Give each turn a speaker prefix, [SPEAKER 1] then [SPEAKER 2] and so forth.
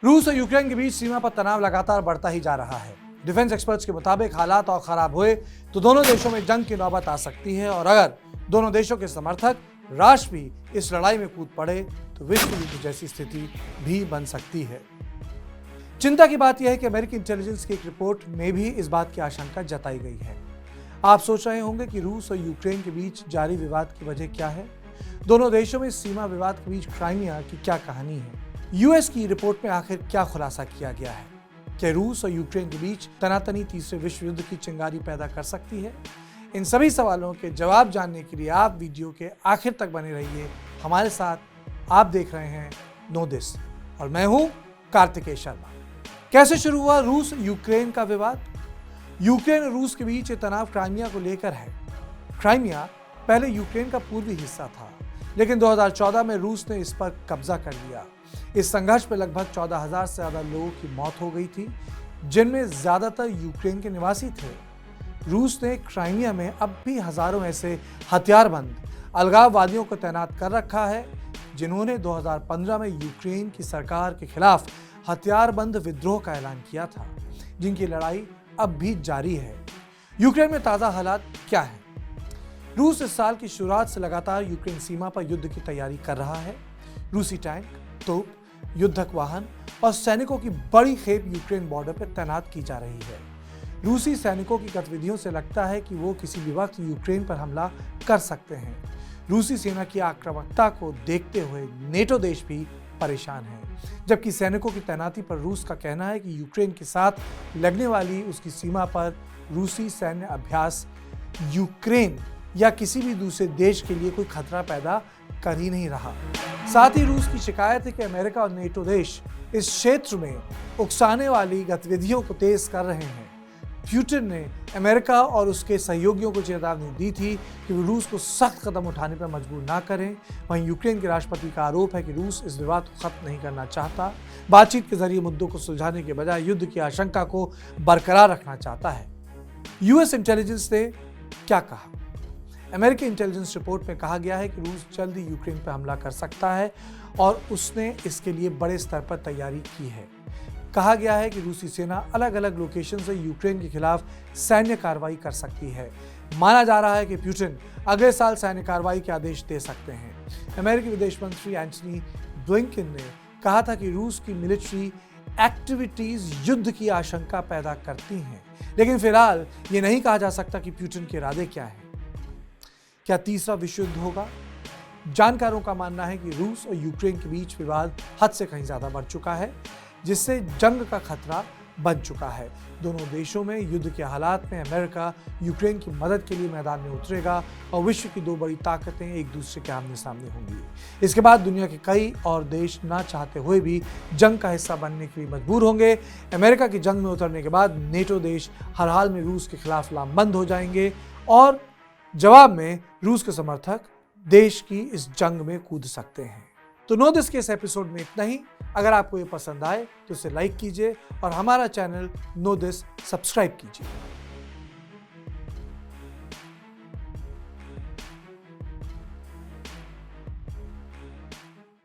[SPEAKER 1] रूस और यूक्रेन के बीच सीमा पर तनाव लगातार बढ़ता ही जा रहा है। डिफेंस एक्सपर्ट्स के मुताबिक हालात और खराब हुए तो दोनों देशों में जंग की नौबत आ सकती है और अगर दोनों देशों के समर्थक राष्ट्र भी इस लड़ाई में कूद पड़े तो विश्व युद्ध जैसी स्थिति भी बन सकती है। चिंता की बात यह है कि अमेरिकी इंटेलिजेंस की एक रिपोर्ट में भी इस बात की आशंका जताई गई है। आप सोच रहे होंगे कि रूस और यूक्रेन के बीच जारी विवाद की वजह क्या है। दोनों देशों में सीमा विवाद के बीच क्राइमिया की क्या कहानी है। यूएस की रिपोर्ट में आखिर क्या खुलासा किया गया है। क्या रूस और यूक्रेन के बीच तनातनी तीसरे विश्व युद्ध की चिंगारी पैदा कर सकती है। इन सभी सवालों के जवाब जानने के लिए आप वीडियो के आखिर तक बने रहिए हमारे साथ। आप देख रहे हैं नो दिस और मैं हूं कार्तिकेय शर्मा। कैसे शुरू हुआ रूस यूक्रेन का विवाद। यूक्रेन और रूस के बीच ये तनाव क्राइमिया को लेकर है। क्राइमिया पहले यूक्रेन का पूर्वी हिस्सा था, लेकिन 2014 में रूस ने इस पर कब्जा कर लिया। इस संघर्ष में लगभग 14,000 से ज्यादा लोगों की मौत हो गई थी, जिनमें ज्यादातर यूक्रेन के निवासी थे। रूस ने क्राइमिया में अब भी हजारों ऐसे हथियारबंद अलगाववादियों को तैनात कर रखा है, जिन्होंने 2015 में यूक्रेन की सरकार के खिलाफ हथियारबंद विद्रोह का ऐलान किया था, जिनकी लड़ाई अब भी जारी है। यूक्रेन में ताजा हालात क्या है। रूस इस साल की शुरुआत से लगातार यूक्रेन सीमा पर युद्ध की तैयारी कर रहा है। रूसी टैंक, तोप, युद्धक वाहन और सैनिकों की बड़ी खेप यूक्रेन बॉर्डर पर तैनात की जा रही है। रूसी सैनिकों की गतिविधियों से लगता है कि वो किसी भी वक्त यूक्रेन पर हमला कर सकते हैं। रूसी सेना की आक्रामकता को देखते हुए नेटो देश भी परेशान हैं, जबकि सैनिकों की तैनाती पर रूस का कहना है कि यूक्रेन के साथ लगने वाली उसकी सीमा पर रूसी सैन्य अभ्यास यूक्रेन या किसी भी दूसरे देश के लिए कोई खतरा पैदा कर ही नहीं रहा। साथ ही रूस की शिकायत है कि अमेरिका और नेटो देश इस क्षेत्र में उकसाने वाली गतिविधियों को तेज कर रहे हैं। पुतिन ने अमेरिका और उसके सहयोगियों को चेतावनी दी थी कि वे रूस को सख्त कदम उठाने पर मजबूर ना करें। वहीं यूक्रेन के राष्ट्रपति का आरोप है कि रूस इस विवाद को खत्म नहीं करना चाहता, बातचीत के जरिए मुद्दों को सुलझाने के बजाय युद्ध की आशंका को बरकरार रखना चाहता है। यूएस इंटेलिजेंस ने क्या कहा। अमेरिकी इंटेलिजेंस रिपोर्ट में कहा गया है कि रूस जल्द ही यूक्रेन पर हमला कर सकता है और उसने इसके लिए बड़े स्तर पर तैयारी की है। कहा गया है कि रूसी सेना अलग अलग लोकेशन से यूक्रेन के खिलाफ सैन्य कार्रवाई कर सकती है। माना जा रहा है कि पुतिन अगले साल सैन्य कार्रवाई के आदेश दे सकते हैं। अमेरिकी विदेश मंत्री एंटनी ब्लिंकन ने कहा था कि रूस की मिलिट्री एक्टिविटीज युद्ध की आशंका पैदा करती हैं, लेकिन फिलहाल ये नहीं कहा जा सकता कि पुतिन के इरादे क्या हैं। क्या तीसरा विश्व युद्ध होगा। जानकारों का मानना है कि रूस और यूक्रेन के बीच विवाद हद से कहीं ज्यादा बढ़ चुका है, जिससे जंग का खतरा बन चुका है। दोनों देशों में युद्ध के हालात में अमेरिका यूक्रेन की मदद के लिए मैदान में उतरेगा और विश्व की दो बड़ी ताकतें एक दूसरे के आमने सामने होंगी। इसके बाद दुनिया के कई और देश ना चाहते हुए भी जंग का हिस्सा बनने के लिए मजबूर होंगे। अमेरिका की जंग में उतरने के बाद नेटो देश हर हाल में रूस के खिलाफ लामबंद हो जाएंगे और जवाब में रूस के समर्थक देश की इस जंग में कूद सकते हैं। तो नो दिस के इस एपिसोड में इतना ही। अगर आपको ये पसंद आए तो इसे लाइक कीजिए और हमारा चैनल नो दिस सब्सक्राइब कीजिए।